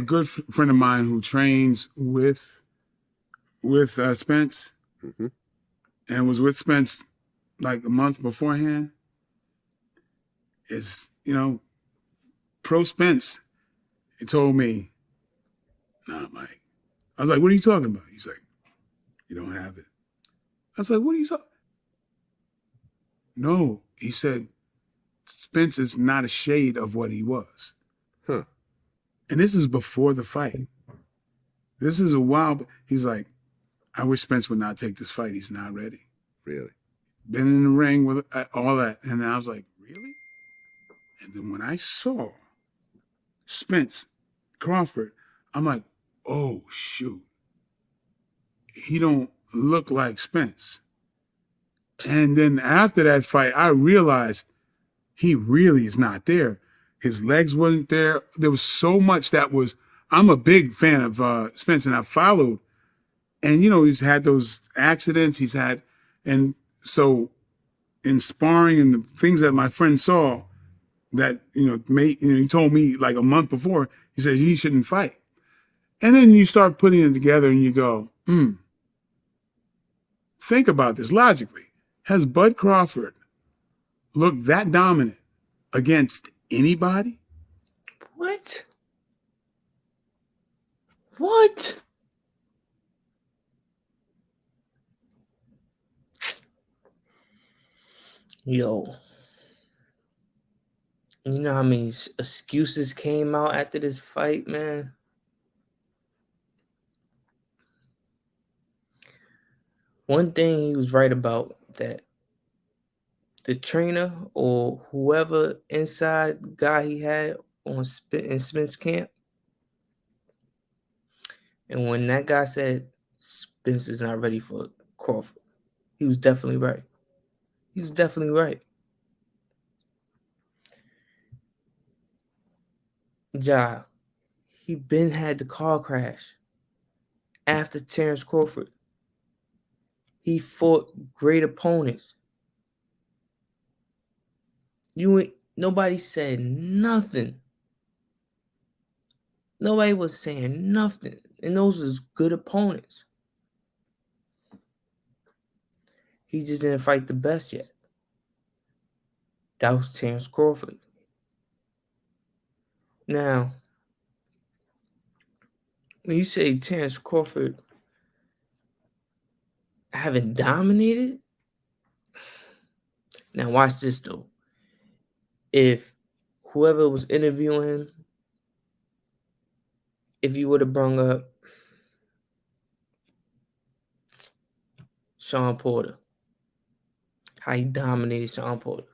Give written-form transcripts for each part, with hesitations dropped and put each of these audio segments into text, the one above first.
a good friend of mine who trains with Spence and was with Spence like a month beforehand is, pro Spence. He told me, nah, Mike. I was like, what are you talking about? He's like, you don't have it. I was like, what are you talking? No, he said, Spence is not a shade of what he was. Huh. And this is before the fight. This is a while. He's like, I wish Spence would not take this fight. He's not ready. Really? Been in the ring with all that. And I was like, really? And then when I saw Spence, Crawford, I'm like, oh, shoot. He don't look like Spence. And then after that fight, I realized he really is not there. His legs wasn't there. There was so much that was, I'm a big fan of Spence, and I followed. And, he's had those accidents he's had. And so in sparring and the things that my friend saw that, he told me like a month before, he said he shouldn't fight. And then you start putting it together and you go, think about this logically. Has Bud Crawford looked that dominant against anybody? What? What? Yo. You know how many excuses came out after this fight, man? One thing he was right about, that the trainer or whoever inside guy he had in Spence camp, and when that guy said Spence is not ready for Crawford, he was definitely right. He was definitely right. Ja, he been had the car crash after Terrence Crawford. He fought great opponents. Nobody said nothing. Nobody was saying nothing. And those was good opponents. He just didn't fight the best yet. That was Terrence Crawford. Now, when you say Terrence Crawford haven't dominated, now watch this though. If whoever was interviewing him, if you would have brought up Sean Porter, how he dominated Sean Porter,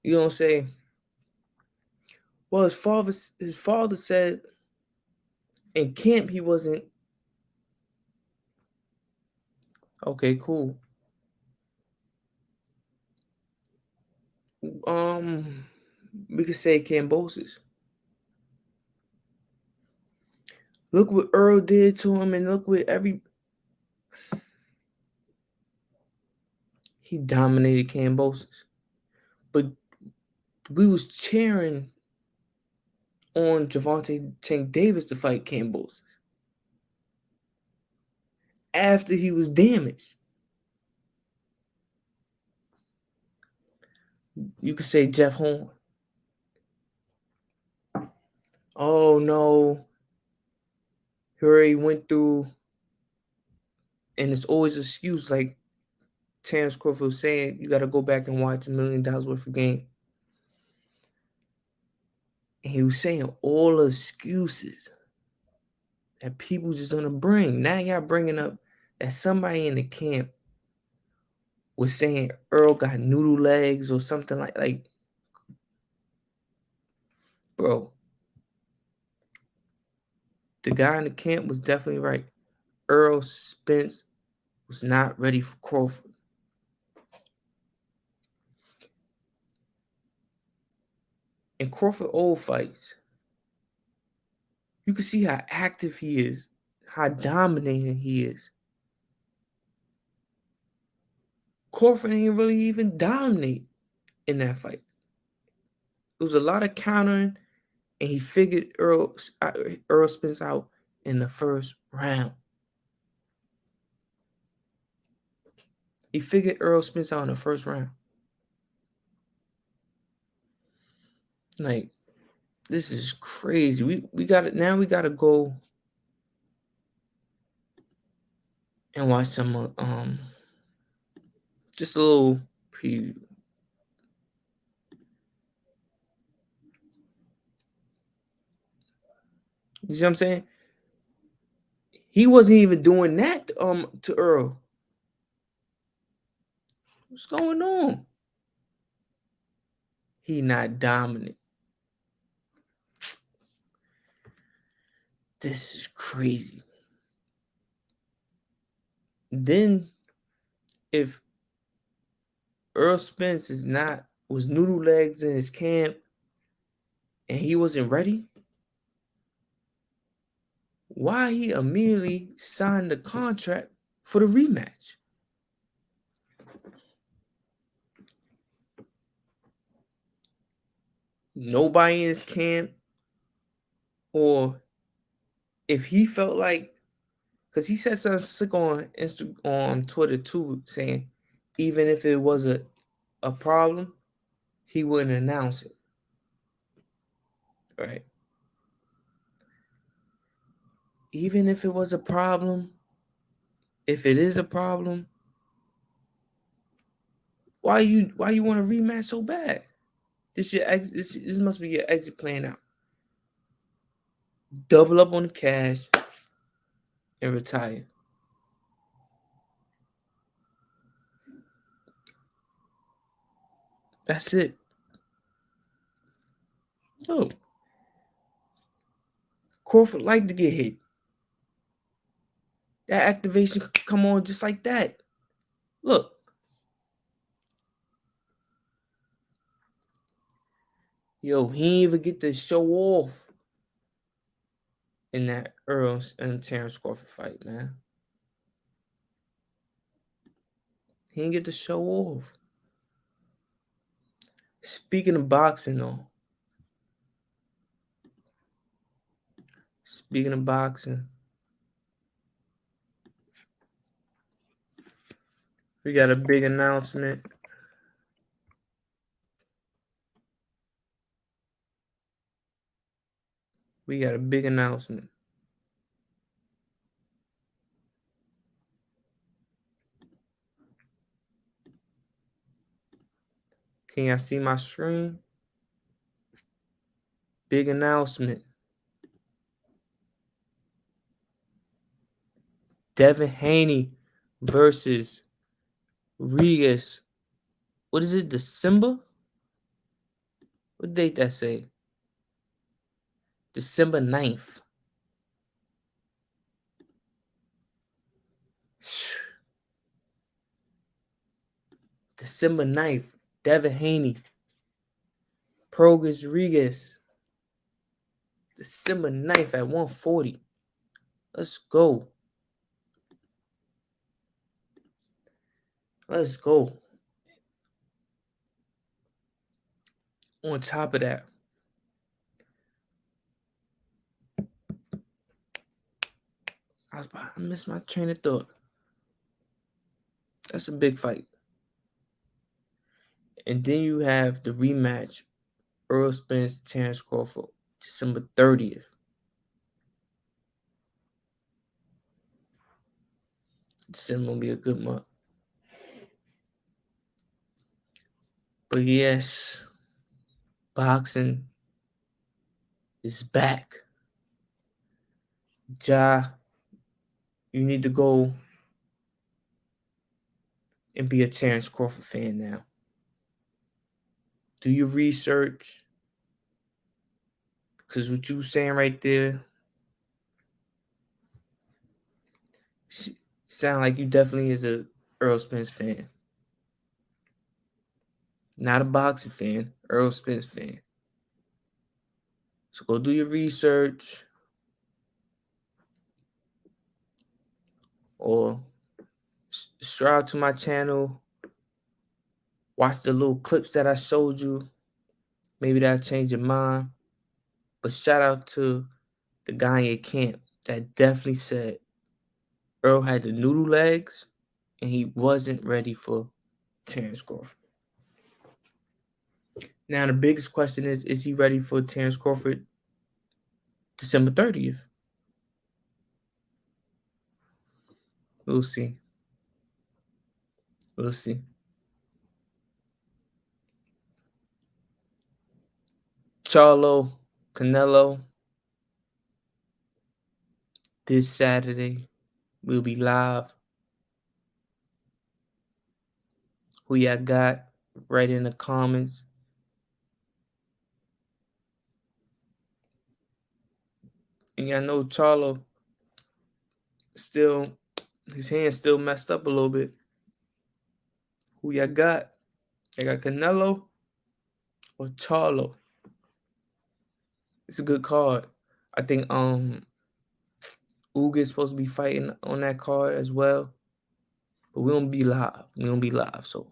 you don't say, well, his father said in camp he wasn't. Okay, cool. We could say Cambosis. Look what Errol did to him, and look what he dominated Cambosis. But we was cheering on Javante Tank Davis to fight Cambosis after he was damaged. You could say Jeff Horn. Oh no, he already went through, and it's always an excuse like Terrence Crawford was saying, you got to go back and watch $1 million worth of game. And he was saying all the excuses that people just gonna bring. Now y'all bringing up that somebody in the camp was saying Earl got noodle legs or something like bro. The guy in the camp was definitely right. Errol Spence was not ready for Crawford. In Crawford old fights, you can see how active he is, how dominating he is. Crawford didn't really even dominate in that fight. There was a lot of countering and he figured Errol Spence out in the first round. He figured Errol Spence out in the first round. Like, this is crazy. We got it now. We gotta go and watch some just a little preview. You see what I'm saying? He wasn't even doing that to Errol. What's going on? He not dominant. This is crazy. Then if Errol Spence was noodle legs in his camp and he wasn't ready, why he immediately signed the contract for the rematch? Nobody in his camp, or if he felt like, because he said something sick on Twitter too, saying even if it was a problem, he wouldn't announce it. Right? Even if it was a problem, if it is a problem, why you want to rematch so bad? This must be your exit plan out. Double up on the cash and retire. That's it. Oh, Crawford liked to get hit. That activation could come on just like that. Look. Yo, he didn't even get to show off in that Errol and Terrence Crawford fight, man. He didn't get to show off. Speaking of boxing, though. Speaking of boxing, we got a big announcement. We got a big announcement. Can y'all see my screen? Big announcement. Devin Haney versus Rigas. What is it? December? What date that say? December 9th. December 9th. Devin Haney. Progress Rigas. December 9th at 1:40. Let's go. Let's go. On top of that, I missed my train of thought. That's a big fight. And then you have the rematch, Errol Spence, Terrence Crawford, December 30th. December will be a good month. But yes, boxing is back. Ja, you need to go and be a Terrence Crawford fan now. Do your research. Because what you saying right there, sound like you definitely is a Errol Spence fan. Not a boxing fan, Errol Spence fan. So go do your research. Or subscribe to my channel. Watch the little clips that I showed you. Maybe that'll change your mind. But shout out to the guy in camp that definitely said Earl had the noodle legs and he wasn't ready for Terrence Crawford. Now, the biggest question is he ready for Terrence Crawford December 30th? We'll see. We'll see. Charlo, Canelo, this Saturday, we'll be live. Who y'all got? Write in the comments. And y'all know Charlo still, his hand's still messed up a little bit. Who y'all got? I got Canelo or Charlo. It's a good card. I think Uga is supposed to be fighting on that card as well. But we're gonna be live. We're gonna be live. So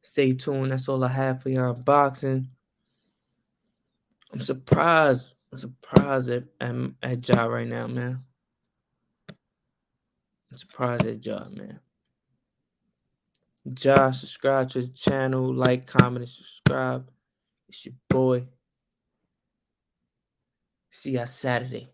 stay tuned. That's all I have for y'all boxing. I'm surprised. At Ja right now, man. I'm surprised at Ja, man. Ja, subscribe to the channel, like, comment, and subscribe. It's your boy. See y'all Saturday.